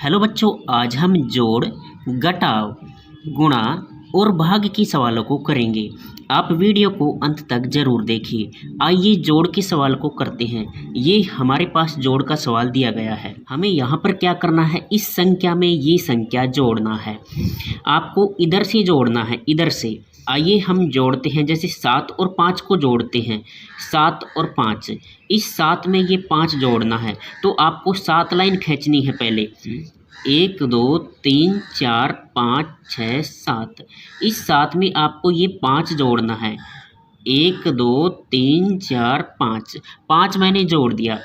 Hello बच्चों, आज हम जोड़, घटाव, गुणा और भाग की सवालों को करेंगे। आप वीडियो को अंत तक जरूर देखिए। आइए जोड़ के सवाल को करते हैं। ये हमारे पास जोड़ का सवाल दिया गया है। हमें यहाँ पर क्या करना है, इस संख्या में ये संख्या जोड़ना है। आपको इधर से जोड़ना है, इधर से। आइए हम जोड़ते हैं, जैसे 7 और 5 को जोड़ते हैं। 7 और 5, इस 7 में ये 5 जोड़ना है, तो आपको 7 लाइन खींचनी है पहले। 1 2 3 4 5 6 7, इस 7 में आपको ये 5 जोड़ना है। 1 2 3 4 5, 5 मैंने जोड़ दिया।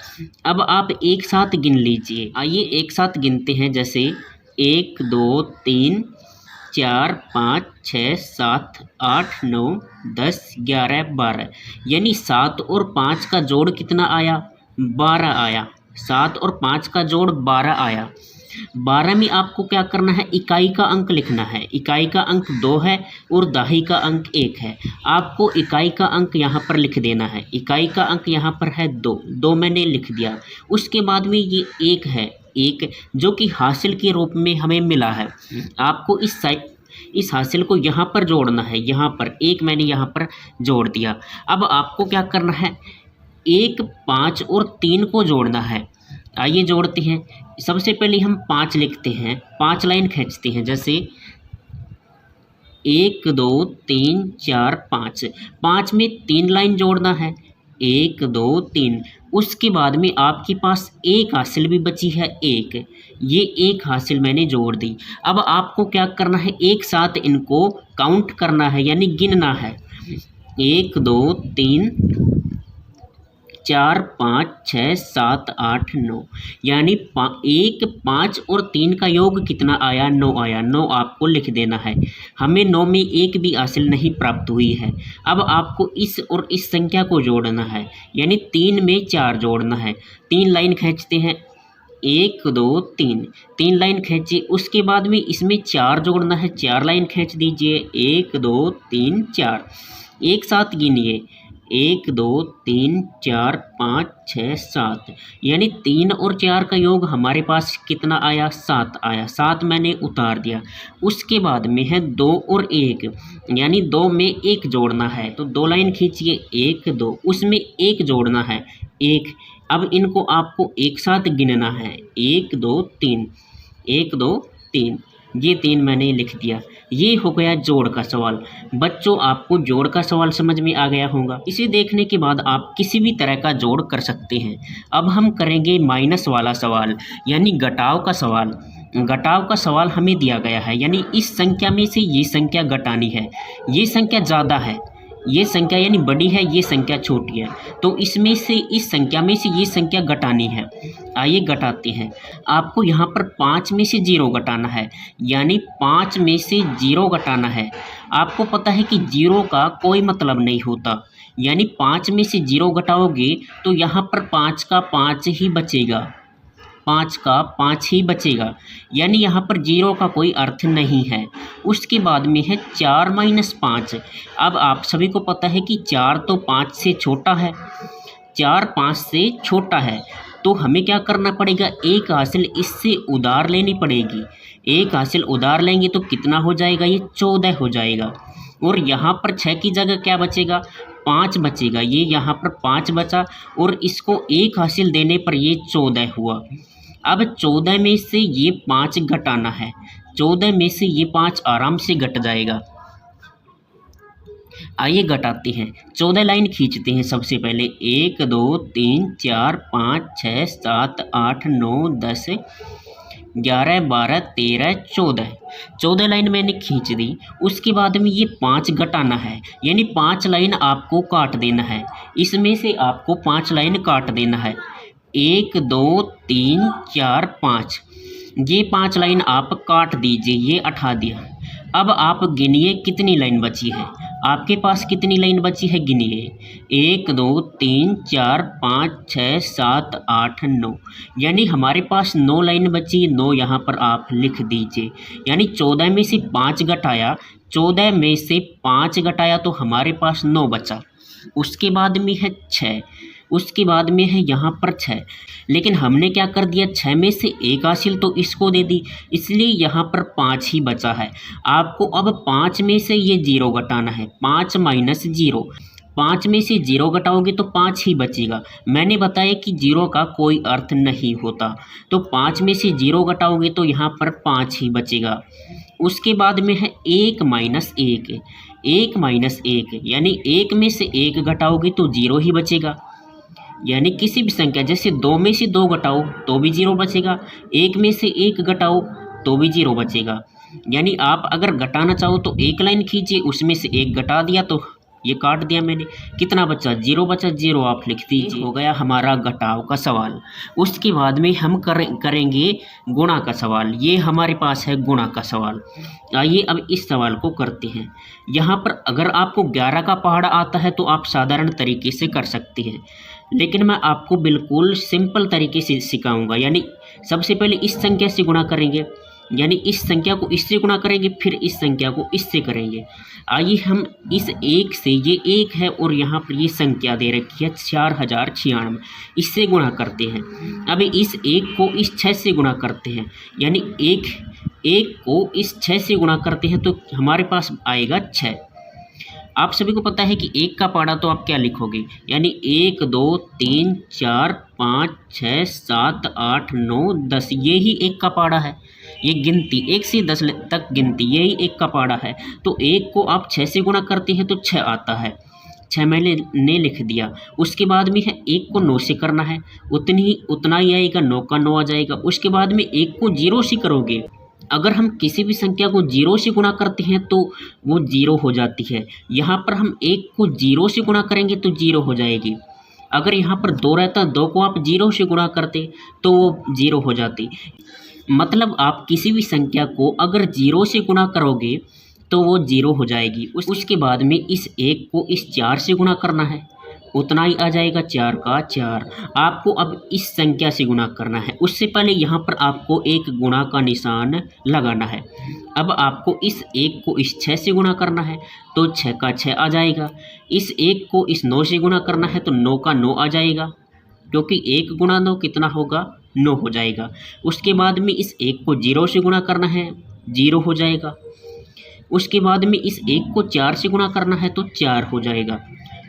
अब आप एक साथ गिन लीजिए। आइए एक साथ गिनते हैं, जैसे 1 2 3 4 5 6 7 8 9 10 11 12, यानी 7 और 5 का जोड़ कितना आया, 12 आया। 7 और 5 का जोड़ 12 आया। 12 में आपको क्या करना है, इकाई का अंक लिखना है। इकाई का अंक 2 है और दहाई का अंक 1 है। आपको इकाई का अंक यहाँ पर लिख देना है। इकाई का अंक यहाँ पर है 2 मैंने लिख दिया। उसके बाद में ये 1 है, 1 जो कि हासिल के रूप में हमें मिला है। आपको इस हासिल को यहाँ पर जोड़ना है। यहाँ पर 1 मैंने यहाँ पर जोड़ दिया। अब आपको क्या करना है, 1 5 और 3 को जोड़ना है। आइए जोड़ते हैं। सबसे पहले हम 5 लिखते हैं, 5 लाइन खींचते हैं, जैसे 1 2 3 4 5, 5 में 3 लाइन जोड़ना है। 1 2 3, उसके बाद में आपके पास एक हासिल भी बची है, एक। ये एक हासिल मैंने जोड़ दी। अब आपको क्या करना है, एक साथ इनको काउंट करना है, यानी गिनना है। 1 2 3 4 5 6 7 8 9, यानी 1 5 और 3 का योग कितना आया, 9 आया। 9 आपको लिख देना है। हमें 9 में एक भी हासिल नहीं प्राप्त हुई है। अब आपको इस और इस संख्या को जोड़ना है, यानी 3 में 4 जोड़ना है। 3 लाइन खींचते हैं, 1 2 3, 3 लाइन खींची। उसके बाद में इसमें 4 जोड़ना है, 4 लाइन खींच दीजिए। 1 2 3 4, एक साथ गिनिए। 1 2 3 4 5 6 7, यानी 3 और 4 का योग हमारे पास कितना आया, 7 आया। 7 मैंने उतार दिया। उसके बाद में है 2 और 1, यानी 2 में 1 जोड़ना है, तो 2 लाइन खींचिए। 1 2, उसमें 1 जोड़ना है, 1। अब इनको आपको एक साथ गिनना है। 1 2 3, 1 2 3, ये 3 मैंने लिख दिया। ये हो गया जोड़ का सवाल। बच्चों, आपको जोड़ का सवाल समझ में आ गया होगा। इसे देखने के बाद आप किसी भी तरह का जोड़ कर सकते हैं। अब हम करेंगे माइनस वाला सवाल, यानी घटाव का सवाल। घटाव का सवाल हमें दिया गया है, यानी इस संख्या में से ये संख्या घटानी है। ये संख्या ज़्यादा है, ये संख्या यानी बड़ी है, ये संख्या छोटी है, तो इसमें से, इस संख्या में से ये संख्या घटानी है। आइए घटाते हैं। आपको यहाँ पर 5 में से 0 घटाना है, यानी 5 में से 0 घटाना है। आपको पता है कि 0 का कोई मतलब नहीं होता, यानी 5 में से 0 घटाओगे तो यहाँ पर 5 का 5 ही बचेगा, 5 का 5 ही बचेगा, यानी यहाँ पर 0 का कोई अर्थ नहीं है। उसके बाद में है 4 - 5। अब आप सभी को पता है कि 4 तो 5 से छोटा है, 4 5 से छोटा है, तो हमें क्या करना पड़ेगा, एक हासिल इससे उधार लेनी पड़ेगी। एक हासिल उधार लेंगे तो कितना हो जाएगा, ये 14 हो जाएगा। और यहाँ पर 6 की जगह क्या बचेगा, 5 बचेगा। ये यहाँ पर 5 बचा और इसको एक हासिल देने पर ये 14 हुआ। अब 14 में से ये 5 घटाना है। 14 में से ये 5 आराम से घट जाएगा। आइए घटाते हैं। 14 लाइन खींचते हैं। सबसे पहले 1 2 3 4 5 6 7 8 9 10 11 12 13 14, 14 लाइन मैंने खींच दी। उसके बाद में ये 5 घटाना है, यानी 5 लाइन आपको काट देना है। इसमें से आपको 5 लाइन काट देना है। 1 2 3 4 5, ये 5 लाइन आप काट दीजिए, ये उठा दिया। अब आप गिनिए कितनी लाइन बची है, आपके पास कितनी लाइन बची है, गिनिए। 1 2 3 4 5 6 7 8 9, यानी हमारे पास 9 लाइन बची। 9 यहाँ पर आप लिख दीजिए, यानी 14 में से 5 घटाया, 14 में से 5 घटाया तो हमारे पास 9 बचा। उसके बाद में है 6, उसके बाद में है यहाँ पर 6, लेकिन हमने क्या कर दिया, 6 में से 1 हासिल तो इसको दे दी, इसलिए यहाँ पर 5 ही बचा है। आपको अब 5 में से ये 0 घटाना है, 5 माइनस 0, 5 में से 0 घटाओगे तो 5 ही बचेगा। मैंने बताया कि 0 का कोई अर्थ नहीं होता, तो 5 में से 0 घटाओगे तो यहाँ पर 5 ही बचेगा। उसके बाद में है 1 माइनस 1, 1 माइनस 1 यानी 1 में से 1 घटाओगे तो 0 ही बचेगा। यानी किसी भी संख्या, जैसे 2 में से 2 घटाओ तो भी 0 बचेगा, 1 में से 1 घटाओ तो भी 0 बचेगा। यानी आप अगर घटाना चाहो तो एक लाइन खींचिए, उसमें से 1 घटा दिया तो ये काट दिया मैंने, कितना बचा, 0 बचा, 0 आप लिख दीजिए। हो गया हमारा घटाव का सवाल। उसके बाद में हम करेंगे गुणा का सवाल। ये हमारे पास है गुणा का सवाल। आइए अब इस सवाल को करते हैं। यहाँ पर अगर आपको 11 का पहाड़ा आता है तो आप साधारण तरीके से कर सकते हैं, लेकिन मैं आपको बिल्कुल सिंपल तरीके से सिखाऊंगा। यानी सबसे पहले इस संख्या से गुणा करेंगे, यानी इस संख्या को इससे गुणा करेंगे, फिर इस संख्या को इससे करेंगे। आइए हम इस 1 से, ये 1 है और यहाँ पर ये संख्या दे रखी है 4096, इससे गुणा करते हैं। अब इस 1 को इस 6 से गुणा करते हैं, यानी 1 को इस 6 से गुणा करते हैं तो हमारे पास आएगा 6। आप सभी को पता है कि 1 का पहाड़ा तो आप क्या लिखोगे, यानी 1 2 3 4 5 6 7 8 9 10, ये ही 1 का पहाड़ा है। ये गिनती 1 से 10 तक गिनती, यही 1 का पहाड़ा है। तो 1 को आप 6 से गुणा करते हैं तो 6 आता है, 6 मैंने लिख दिया। उसके बाद में है 1 को 9 से करना है, उतना ही आएगा, 9 का 9 आ जाएगा। उसके बाद में 1 को 0 से करोगे, अगर हम किसी भी संख्या को 0 से गुणा करते हैं तो वो 0 हो जाती है। यहाँ पर हम 1 को 0 से गुणा करेंगे तो 0 हो जाएगी। अगर यहाँ पर 2 रहता, 2 को आप 0 से गुणा करते तो वो 0 हो जाती। मतलब आप किसी भी संख्या को अगर 0 से गुणा करोगे तो वो 0 हो जाएगी। उसके बाद में इस 1 को इस 4 से गुणा करना है, उतना ही आ जाएगा, 4 का 4। आपको अब इस संख्या से गुणा करना है, उससे पहले यहाँ पर आपको एक गुणा का निशान लगाना है। अब आपको इस 1 को इस 6 से गुणा करना है तो 6 का 6 आ जाएगा। इस 1 को इस 9 से गुणा करना है तो 9 का 9 आ जाएगा, क्योंकि 1 गुणा 9 कितना होगा, 9 हो जाएगा। उसके बाद में इस 1 को 0 से गुणा करना है, 0 हो जाएगा। उसके बाद में इस 1 को 4 से गुणा करना है तो 4 हो जाएगा।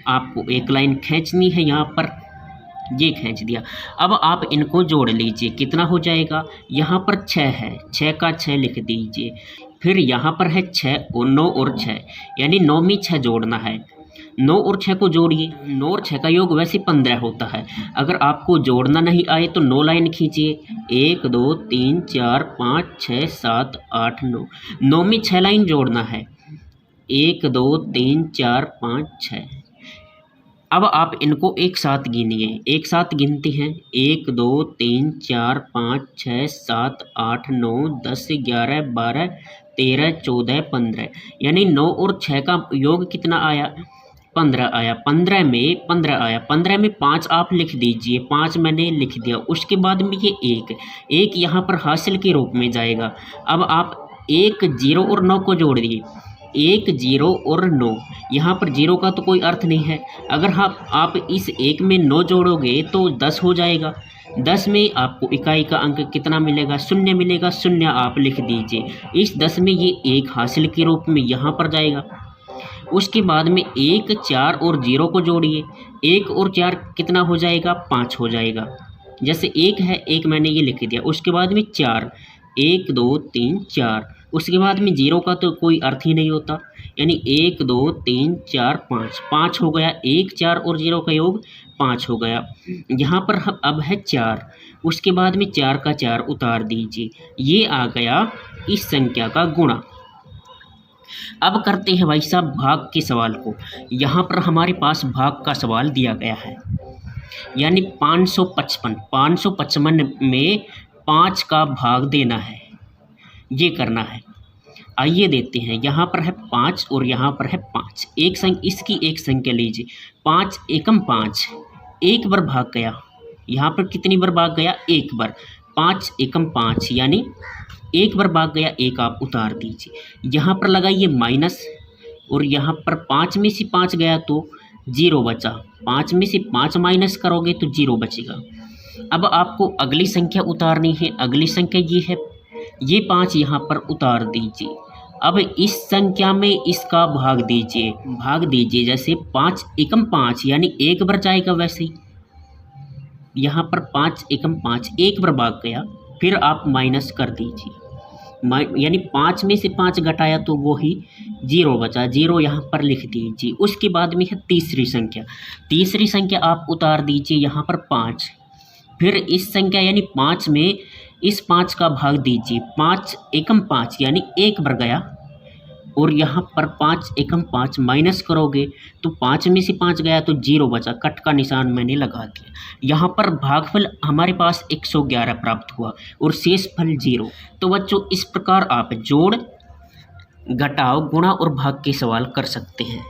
आपको एक लाइन खींचनी है, यहाँ पर ये खींच दिया। अब आप इनको जोड़ लीजिए, कितना हो जाएगा, यहाँ पर 6 है, 6 का 6 लिख दीजिए। फिर यहाँ पर है 6 और 9 और 6, यानी 9 में 6 जोड़ना है। 9 और 6 को जोड़िए, 9 और 6 का योग वैसे 15 होता है। अगर आपको जोड़ना नहीं आए तो 9 लाइन खींचिए, 1 2 3 4 5 6 7 8 9, 9 में 6 लाइन जोड़ना है, 1 2 3 4 5 6। अब आप इनको एक साथ गिनिए, एक साथ गिनते हैं, 1 2 3 4 5 6 7 8 9 10 11 12 13 14 15, यानी 9 और 6 का योग कितना आया, 15 आया। 15 में 15 आया, 15 में 5 आप लिख दीजिए, 5 मैंने लिख दिया। उसके बाद में ये 1 यहाँ पर हासिल के रूप में जाएगा। अब आप 1 0 और 9 को जोड़ दिए, 1 0 और 9, यहाँ पर 0 का तो कोई अर्थ नहीं है। अगर आप इस 1 में 9 जोड़ोगे तो 10 हो जाएगा। 10 में आपको इकाई का अंक कितना मिलेगा, 0 मिलेगा, 0 आप लिख दीजिए। इस 10 में ये 1 हासिल के रूप में यहाँ पर जाएगा। उसके बाद में 1 4 और 0 को जोड़िए, 1 और 4 कितना हो जाएगा, 5 हो जाएगा। जैसे 1 है, 1 मैंने ये लिख दिया। उसके बाद में 4, 1 2 3 4। उसके बाद में 0 का तो कोई अर्थ ही नहीं होता, यानी 1 2 3 4 5, 5 हो गया। 1 4 और 0 का योग 5 हो गया। यहाँ पर अब है 4, उसके बाद में 4 का 4 उतार दीजिए, ये आ गया इस संख्या का गुणा। अब करते हैं भाई साहब भाग के सवाल को। यहाँ पर हमारे पास भाग का सवाल दिया गया है, यानी 555 में 5 का भाग देना है, ये करना है। आइए देते हैं, यहाँ पर है 5 और यहाँ पर है 5। इसकी एक संख्या लीजिए, 5 एकम 5, एक बार भाग गया। यहाँ पर कितनी बार भाग गया, एक बार। 5 एकम 5 यानी एक बार भाग गया, एक आप उतार दीजिए। यहाँ पर लगाइए माइनस, और यहाँ पर 5 में से 5 गया तो जीरो बचा। 5 में से 5 माइनस करोगे तो जीरो बचेगा। अब आपको अगली संख्या उतारनी है। अगली संख्या ये है, ये 5 यहाँ पर उतार दीजिए। अब इस संख्या में इसका भाग दीजिए। जैसे 5 एकम 5 यानी 1 बार जाएगा, वैसे ही यहाँ पर 5 एकम 5 1 बार भाग गया, फिर आप माइनस कर दीजिए। यानी 5 में से 5 घटाया तो वो ही जीरो बचा, जीरो यहाँ पर लिख दीजिए। उसके बाद में है तीसरी संख्या। तीसरी संख्या आप उतार दीजिए यहाँ पर 5, फिर इस संख्या यानी 5 में इस 5 का भाग दीजिए। 5 एकम 5 यानी 1 बार गया, और यहाँ पर 5 एकम 5 माइनस करोगे तो 5 में से 5 गया तो जीरो बचा, कट का निशान मैंने लगा दिया। यहाँ पर भागफल हमारे पास 111 प्राप्त हुआ और शेष फल जीरो। तो बच्चों, इस प्रकार आप जोड़, घटाव, गुणा और भाग के सवाल कर सकते हैं।